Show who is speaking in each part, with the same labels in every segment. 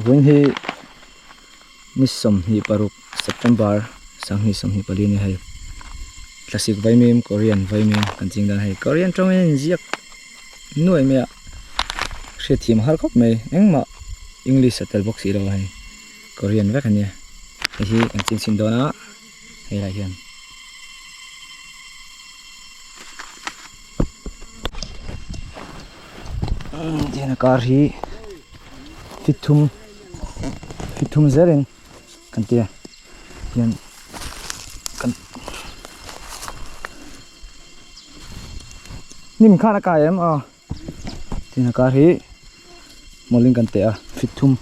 Speaker 1: Vun hi ni som hi paruk September sang hi som hi pali ni hai classic vaimim Korean vaimim kan ching dan hai Korean trawin ziak nuai me she thim har khop mai engma English atel box iro hai Korean vek ania hi kan ching sin dona hei lai hian jena kar hi fitum zerin kan tia hian kan nim khana ka em a tina kar hi moling kan tia fitum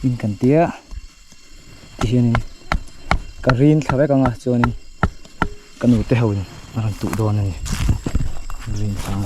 Speaker 1: in kan tia hian karin thawe ka nga chuanin kanu te hoin aran tu don ani green thang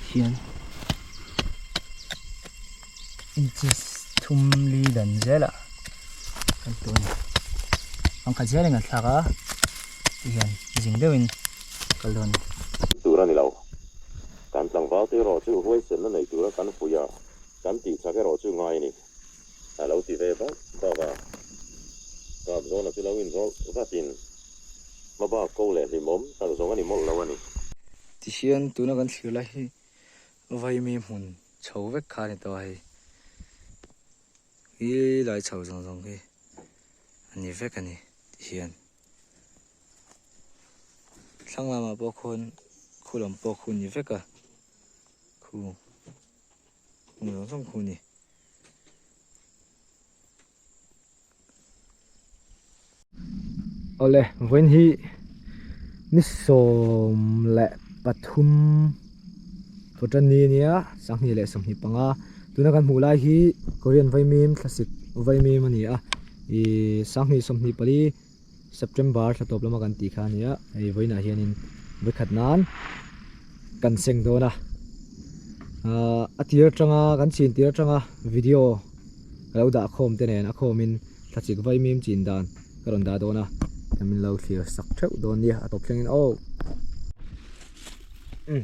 Speaker 1: hian inches thum li dan zela kan tu ni ang kha zela ngal thaka hian jing deuin kalon
Speaker 2: tura ni lo kan tlang va te ro chu huai sen na nei tura kan fuya kan ti cha ke ro chu ngai ni a lo ti ve ba ka zo na ti lo in zo va tin ma ba ko le ni mom ta zo ani mol lo ani
Speaker 1: ti hian tuna kan thlir lai hi vai mi mun chho vek kha ni to hai hi lai chho zong zong hi ani vek ani ti hian thlanglam a po khon khulam po khun ni veka khu ni zong khu ni ole when hi ni som le pathum Photani nia sanghi le samhi panga tuna kan mulai hi Korean vaimim classic vaimim ania I sanghi somhi pali September thatop lama kan ti kha nia ei voina hianin vikhat nan kan seng dona atir tanga kan chin tir tanga video lo da khom te nen a khomin classic vaimim chin dan karon da dona kamin lo clear sak theu don nia atop thlengin o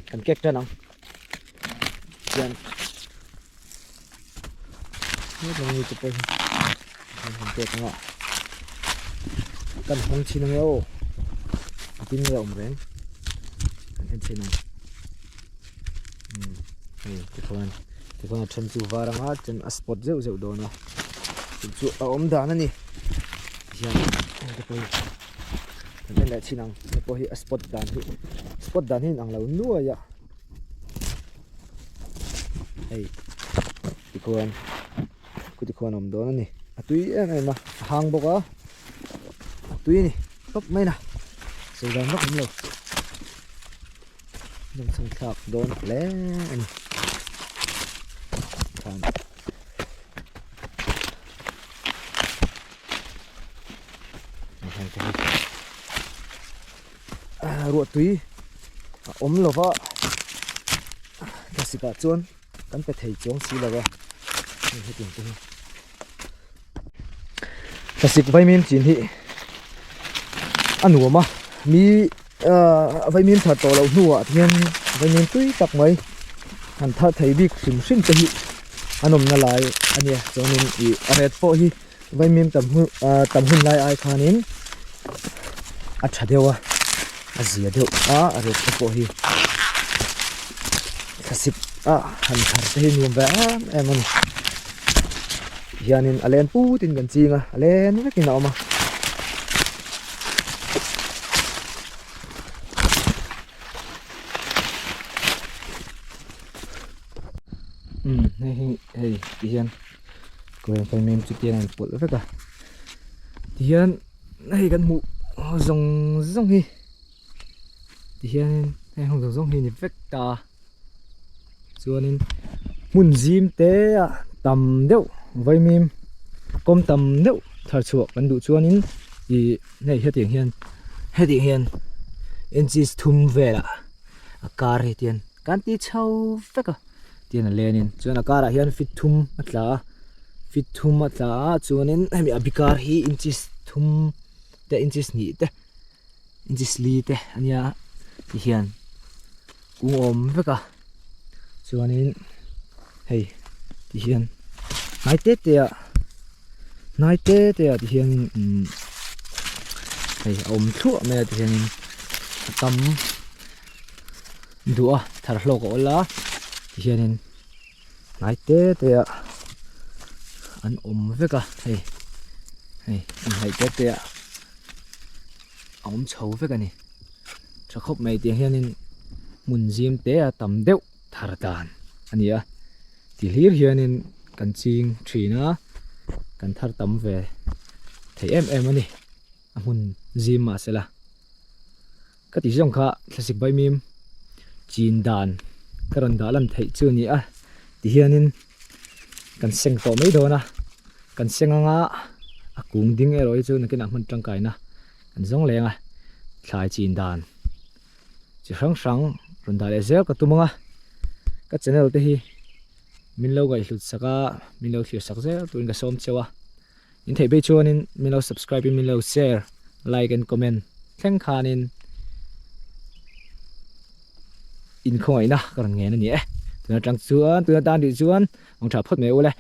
Speaker 1: kan kek ta nang yan ni long ni tu pai kan te nga kan hong chi nang yo tin ra reng kan hen chi nang ti khon chen chu waranga chen a spot zeu zeu do na chu a om da na ni yan te pai kan la chi nang te po hi a spot dan hin ang lo nuwa ya hey tikhuan om don ani atui em ma hang boka atui ni top mai na sei dan nok lo nang sang thak don le ani kan ruột tui om lova kasika chuan kan pe thei chong si lawa he tin tu kasik vaimin chin hi anuama mi vaimin tha to lo nuwa thian vaimin tui tak mai han tha thei bik sim sim te hi anom na lai ania chonin I aret po hi vaimin tam hun lai ai khanin a thadewa azia deu aret po hi kasik han thar te hin yum ba emon hianin alen putin kan chinga alen vekin awma hei hian Korean vaimim chu tiang an pol veka hian hei kan mu zong zong hi hian hei hong zong hi ni vek ta chuanin mun zim te tam deuh vai mim kom tam deuh thar chuak kan du chuanin I nei heading hian inches thum vela a kar hi tian kan ti chau veka tian a lenin chuan a kara hian fit thum atla chuanin hemi abikar hi inches thum te inches ni te inches li te ania ti hian kung om veka chuanin hei ti hian nai te ti hian hei om thua me ti hian tam dua thar hlok ola ti hian nai te an om veka hei nai te om chho veka ni chakhop mai ti hian mun zim te tam deuh thar dan ania ti hlir hianin kan ching thina kan thar tam ve thei em ani a mun zim ma sela ka ti jong kha thlasik bai mim chin dan karon da lam thei chu ni a ti hianin kan seng to mai do na kan senganga a kung ding e roi chu na kin a hmun tangkai na kan zong lenga thlai chin dan chi hrang ron da le zel ka tumanga ka channel te hi min lo gai hlut saka min lo thlir sak zel tuin ka som chewa in thei be chuanin min lo subscribe min lo share like and comment thleng khanin in khoi na karon nge na ni e tuna tang chuan tuna dan di chuan ong tha phot me ule